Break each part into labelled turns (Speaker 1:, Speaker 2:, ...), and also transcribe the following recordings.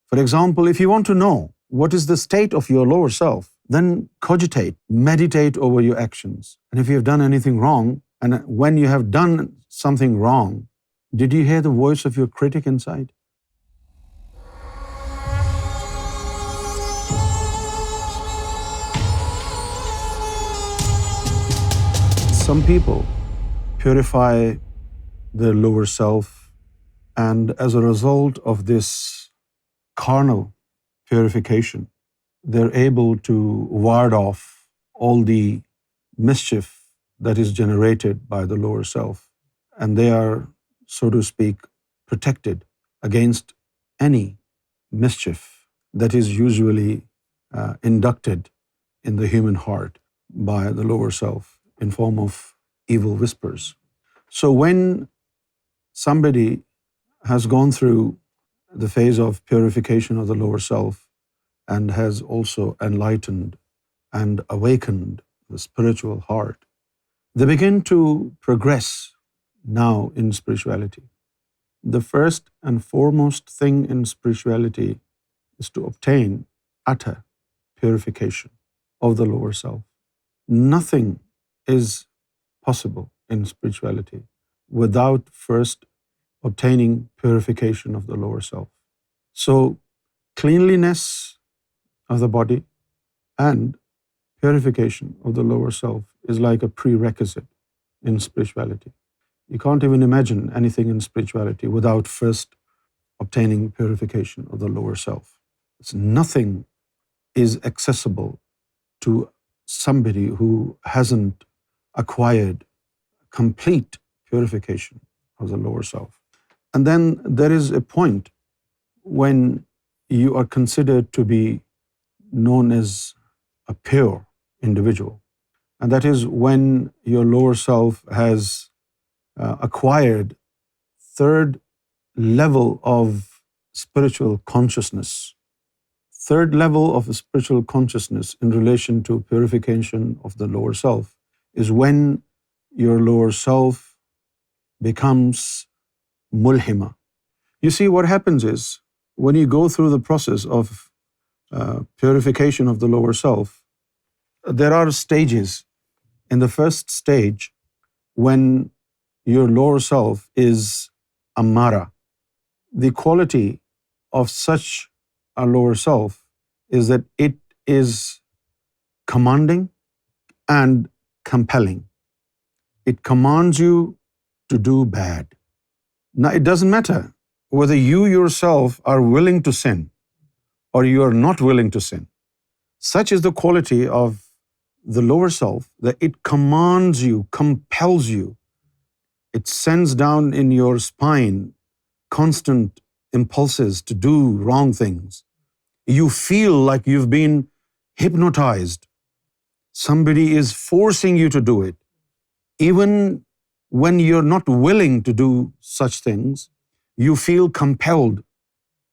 Speaker 1: For example, if you want to know what is the state of your lower self, then cogitate, meditate over your actions. And if you have done anything wrong, and when you have done something wrong, did you hear the voice of your critic inside? Some people purify their lower self, and as a result of this carnal purification, they're able to ward off all the mischief that is generated by the lower self, and they are, so to speak, protected against any mischief that is usually inducted in the human heart by the lower self in form of evil whispers. So when somebody has gone through the phase of purification of the lower self and has also enlightened and awakened the spiritual heart, they begin to progress now in spirituality. The first and foremost thing in spirituality is to obtain utter purification of the lower self. Nothing is possible in spirituality without first obtaining purification of the lower self. So, cleanliness of the body and purification of the lower self is like a prerequisite in spirituality. You can't even imagine anything in spirituality without first obtaining purification of the lower self. Nothing is accessible to somebody who hasn't acquired complete purification of the lower self. And then there is a point when you are considered to be known as a pure individual. And that is when your lower self has acquired third level of spiritual consciousness. Third level of spiritual consciousness in relation to purification of the lower self is when your lower self becomes mulhima. You see, what happens is, when you go through the process of purification of the lower self, there are stages. In the first stage, when your lower self is ammara, the quality of such a lower self is that it is commanding and compelling. It commands you to do bad. Now, it doesn't matter whether you yourself are willing to sin or you are not willing to sin. Such is the quality of the lower self that it commands you, compels you. It sends down in your spine constant impulses to do wrong things. You feel like you've been hypnotized. Somebody is forcing you to do it. Even when you're not willing to do such things, you feel compelled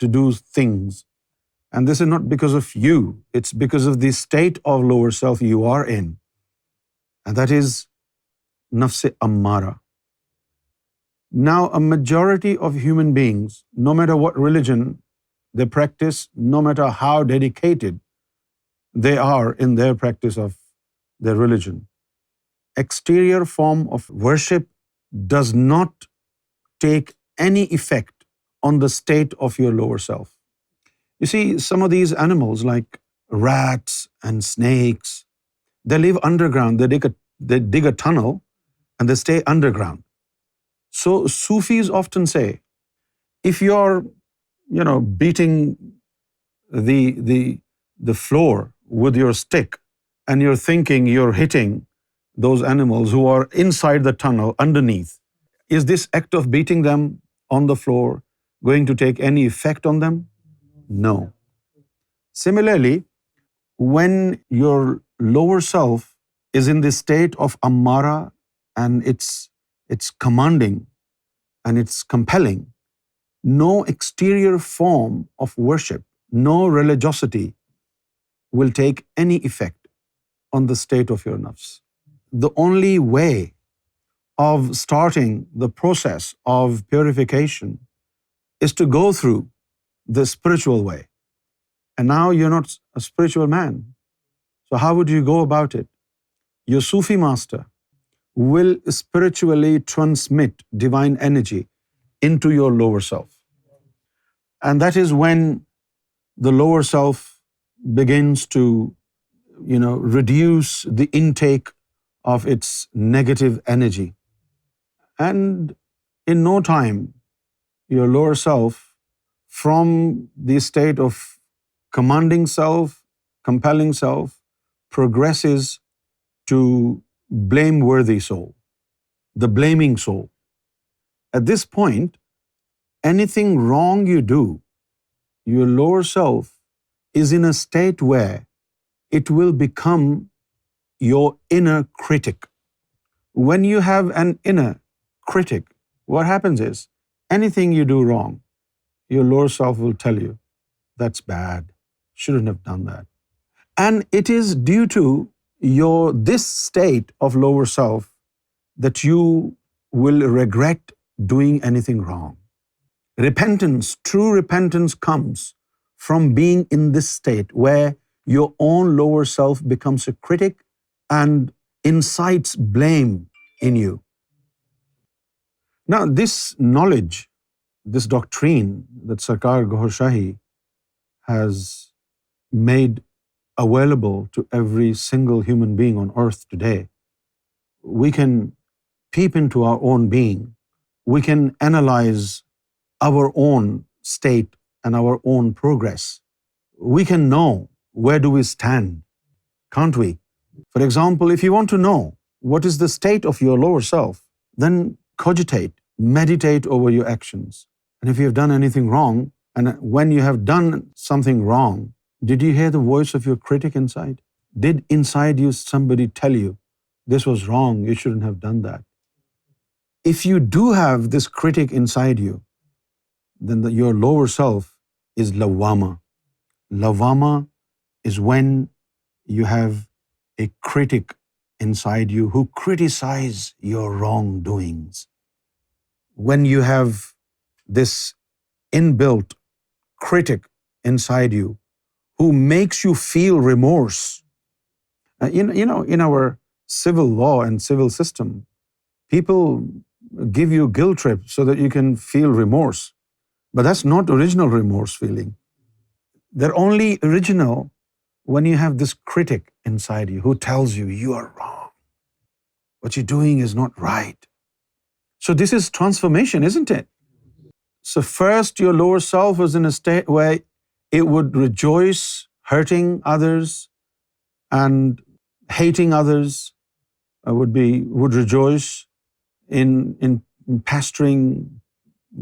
Speaker 1: to do things. And this is not because of you, it's because of the state of lower self you are in. And that is nafs ammara. Now, a majority of human beings, no matter what religion they practice, no matter how dedicated they are in their practice of their religion, exterior form of worship does not take any effect on the state of your lower self. You see, some of these animals like rats and snakes, they live underground. They dig a tunnel and they stay underground. So Sufis often say, if you're beating the floor with your stick and you're thinking you're hitting those animals who are inside the tunnel underneath, is this act of beating them on the floor going to take any effect on them? No. Similarly, when your lower self is in the state of ammara and it's commanding and it's compelling, no exterior form of worship, no religiosity will take any effect on the state of your nafs. The only way of starting the process of purification is to go through the spiritual way. And now you're not a spiritual man. So how would you go about it? Your Sufi master will spiritually transmit divine energy into your lower self. And that is when the lower self begins to, reduce the intake of its negative energy. And in no time, your lower self, from the state of commanding self, compelling self, progresses to blameworthy soul, the blaming soul. At this point, anything wrong you do, your lower self is in a state where it will become your inner critic. When you have an inner critic, what happens is, anything you do wrong, your lower self will tell you, that's bad, shouldn't have done that. And it is due to this state of lower self that you will regret doing anything wrong. Repentance, true repentance comes from being in this state where your own lower self becomes a critic and incites blame in you. Now, this knowledge, this doctrine that Sarkar Gohar Shahi has made available to every single human being on earth today, we can peep into our own being. We can analyze our own state and our own progress. We can know where do we stand, can't we? For example, if you want to know what is the state of your lower self, then cogitate, meditate over your actions. And if you have done anything wrong, and when you have done something wrong, did you hear the voice of your critic inside? Did inside you somebody tell you, this was wrong, you shouldn't have done that? If you do have this critic inside you, then your lower self is lawama. Lawama is when you have a critic inside you who criticize your wrongdoings. When you have this inbuilt critic inside you who makes you feel remorse. In our civil law and civil system, people give you guilt trip so that you can feel remorse. But that's not original remorse feeling. They're only original when you have this critic inside you who tells you, you are wrong. What you're doing is not right. So this is transformation, isn't it? So first, your lower self was in a state where it would rejoice hurting others and hating others, would rejoice in pestering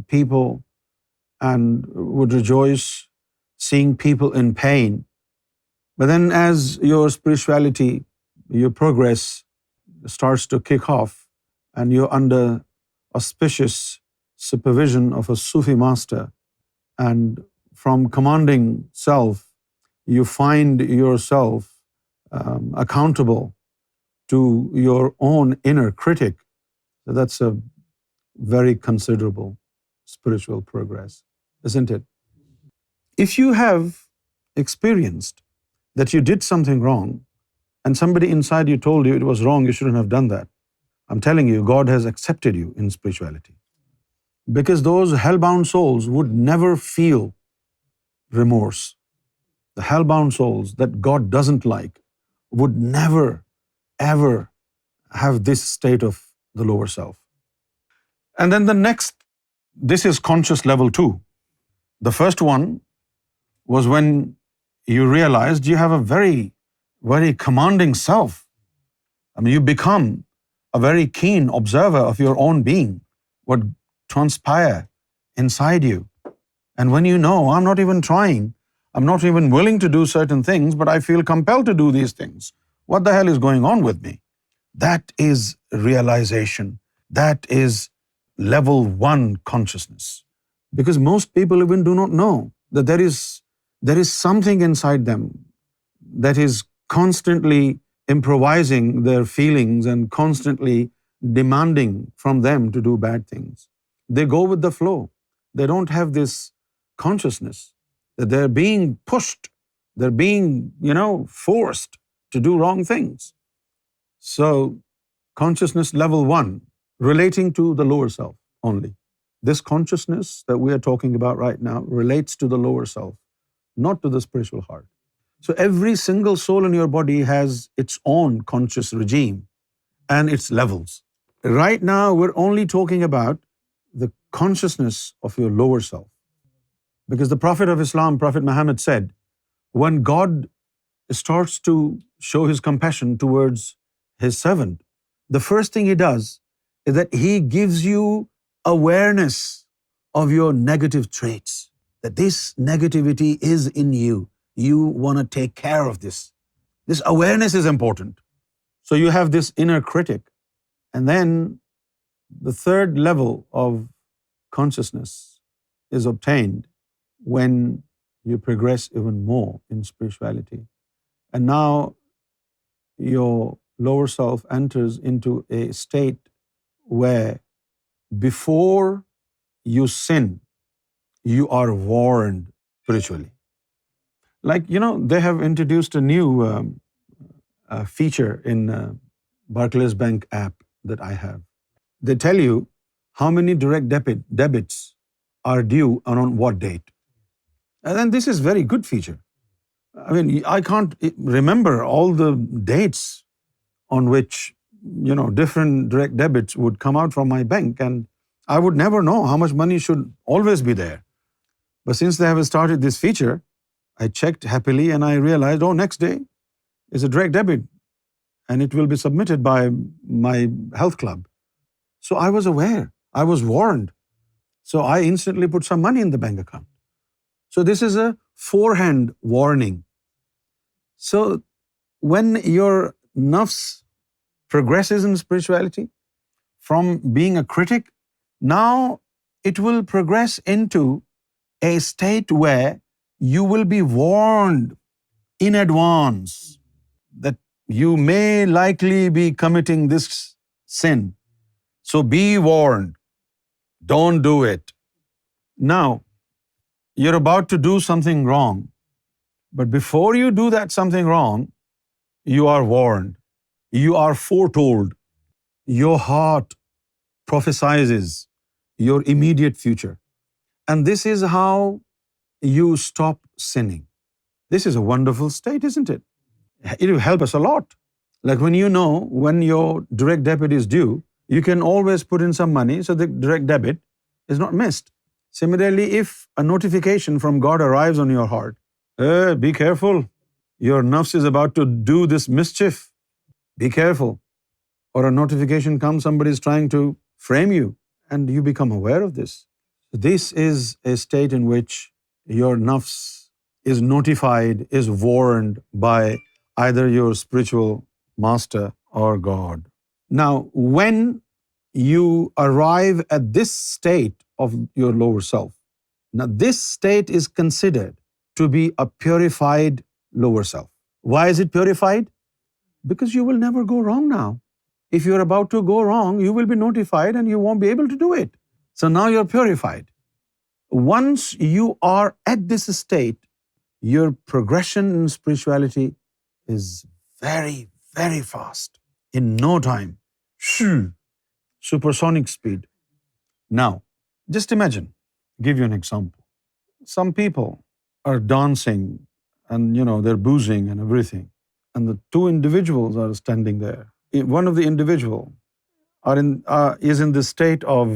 Speaker 1: people, and would rejoice seeing people in pain. But then as your spirituality, your progress starts to kick off, and you're under auspicious supervision of a Sufi master, and from commanding self, you find yourself accountable to your own inner critic. So that's a very considerable spiritual progress, isn't it? If you have experienced that you did something wrong, and somebody inside you told you it was wrong, you shouldn't have done that, I'm telling you, God has accepted you in spirituality. Because those hellbound souls would never feel remorse. The hellbound souls that God doesn't like would never, ever have this state of the lower self. And then the next, this is conscious level 2. The first one was when you realized you have a very, very commanding self. I mean, you become a very keen observer of your own being, what transpire inside you. And when you know, I'm not even trying, I'm not even willing to do certain things, but I feel compelled to do these things. What the hell is going on with me? That is realization. That is level 1 consciousness. Because most people even do not know that there is something inside them that is constantly improvising their feelings and constantly demanding from them to do bad things. They go with the flow. They don't have this consciousness, that they're being pushed, they're being, forced to do wrong things. So, consciousness level 1, relating to the lower self only. This consciousness that we are talking about right now relates to the lower self, not to the spiritual heart. So every single soul in your body has its own conscious regime and its levels. Right now, we're only talking about the consciousness of your lower self. Because the Prophet of Islam, Prophet Muhammad, said, when God starts to show His compassion towards His servant, the first thing He does is that He gives you awareness of your negative traits, that this negativity is in you. You want to take care of this. This awareness is important. So you have this inner critic. And then the third level of consciousness is obtained when you progress even more in spirituality. And now your lower self enters into a state where before you sin, you are warned spiritually. Like, they have introduced a new feature in Barclays Bank app that I have. They tell you how many direct debits are due and on what date. And then this is very good feature. I mean, I can't remember all the dates on which, different direct debits would come out from my bank, and I would never know how much money should always be there. But since they have started this feature, I checked happily and I realized, next day is a direct debit and it will be submitted by my health club. So I was aware, I was warned. So I instantly put some money in the bank account. So this is a forehand warning. So when your nafs progresses in spirituality from being a critic, now it will progress into a state where you will be warned in advance that you may likely be committing this sin. So be warned. Don't do it. Now, you're about to do something wrong, but before you do that something wrong, you are warned. You are foretold. Your heart prophesizes your immediate future. And this is how you stop sinning. This is a wonderful state, isn't it? It will help us a lot. Like when your direct debit is due, you can always put in some money so the direct debit is not missed. Similarly, if a notification from God arrives on your heart, be careful, your nafs is about to do this mischief, be careful. Or a notification comes, somebody is trying to frame you, and you become aware of this. This is a state in which your nafs is notified, is warned by either your spiritual master or God. Now, when you arrive at this state of your lower self, now this state is considered to be a purified lower self. Why is it purified? Because you will never go wrong now. If you're about to go wrong, you will be notified and you won't be able to do it. So now you're purified. Once you are at this state, your progression in spirituality is very, very fast. In no time. Supersonic speed. Now, just imagine, give you an example. Some people are dancing and, they're boozing and everything. And the two individuals are standing there. One of the individual is in the state of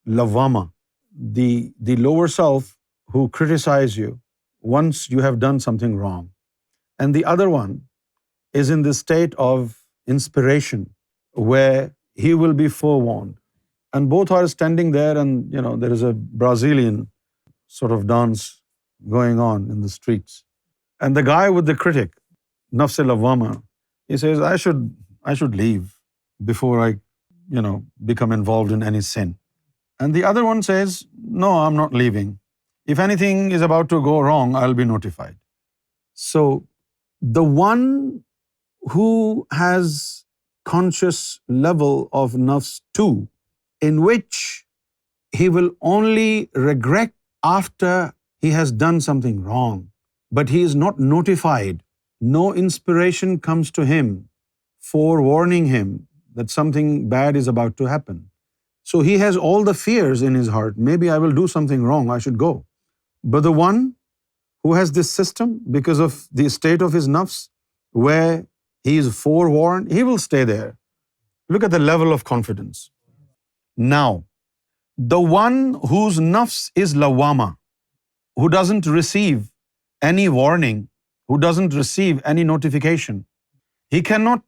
Speaker 1: lavama, the lower self who criticize you once you have done something wrong, and the other one is in the state of inspiration where he will be forewarned, and both are standing there, and there is a Brazilian sort of dance going on in the streets, and the guy with the critic, nafs lavama, he says, I should leave before I, become involved in any sin. And the other one says, no, I'm not leaving. If anything is about to go wrong, I'll be notified. So the one who has conscious level of nafs 2, in which he will only regret after he has done something wrong, but he is not notified. No inspiration comes to him forewarning him that something bad is about to happen. So he has all the fears in his heart. Maybe I will do something wrong, I should go. But the one who has this system, because of the state of his nafs, where he is forewarned, he will stay there. Look at the level of confidence. Now, the one whose nafs is lawama, who doesn't receive any warning, who doesn't receive any notification, he cannot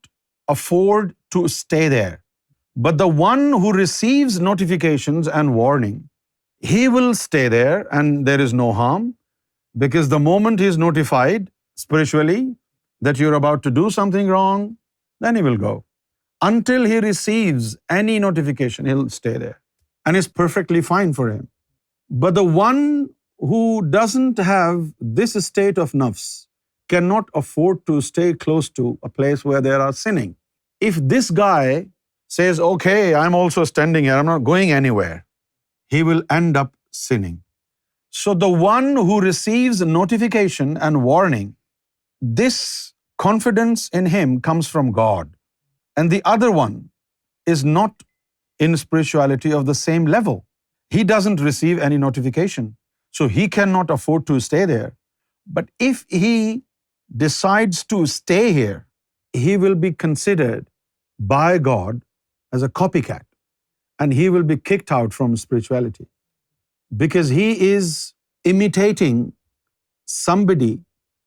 Speaker 1: afford to stay there. But the one who receives notifications and warning, he will stay there and there is no harm, because the moment he is notified spiritually that you're about to do something wrong, then he will go. Until he receives any notification, he'll stay there. And it's perfectly fine for him. But the one who doesn't have this state of nafs cannot afford to stay close to a place where there are sinning. If this guy says, okay, I'm also standing here, I'm not going anywhere, he will end up sinning. So the one who receives notification and warning, this confidence in him comes from God. And the other one is not in spirituality of the same level. He doesn't receive any notification, so he cannot afford to stay there. But if he decides to stay here, he will be considered by God as a copycat, and he will be kicked out from spirituality, because he is imitating somebody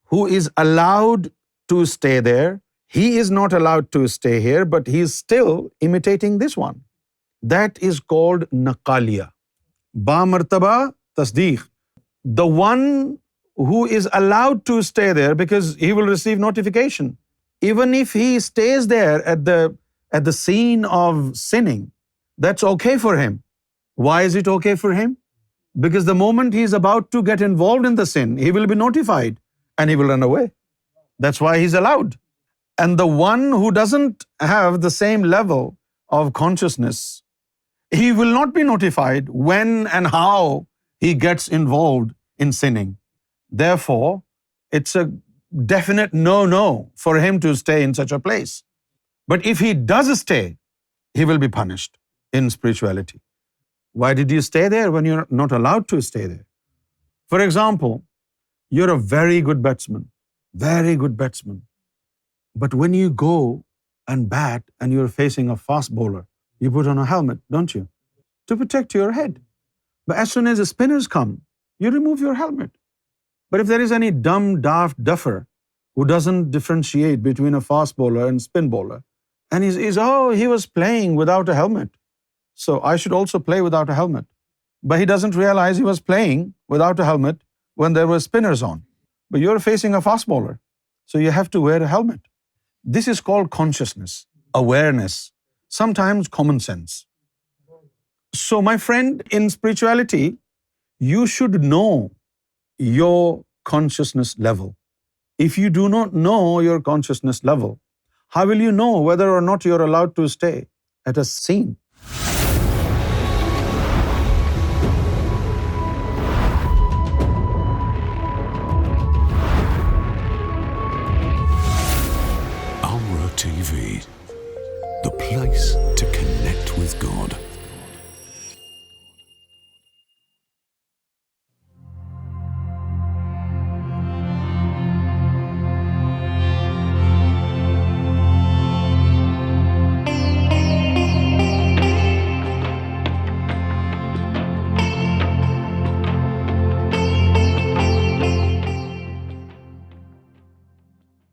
Speaker 1: who is allowed to stay there. He is not allowed to stay here, but he is still imitating this one. That is called naqaliya. Ba martaba tasdeeq. The one who is allowed to stay there because he will receive notification. Even if he stays there at the scene of sinning, that's okay for him. Why is it okay for him? Because the moment he is about to get involved in the sin, he will be notified and he will run away. That's why he's allowed. And the one who doesn't have the same level of consciousness, he will not be notified when and how he gets involved in sinning. Therefore, it's a definite no for him to stay in such a place. But if he does stay, he will be punished in spirituality. Why did you stay there when you're not allowed to stay there? For example, you're a very good batsman. But when you go and bat and you're facing a fast bowler, you put on a helmet, don't you? To protect your head. But as soon as the spinners come, you remove your helmet. But if there is any dumb, daft duffer who doesn't differentiate between a fast bowler and spin bowler, and he was playing without a helmet, so I should also play without a helmet. But he doesn't realize he was playing without a helmet when there were spinners on. But you're facing a fast bowler, so you have to wear a helmet. This is called consciousness, awareness, sometimes common sense. So my friend, in spirituality, you should know your consciousness level. If you do not know your consciousness level, how will you know whether or not you're allowed to stay at a scene?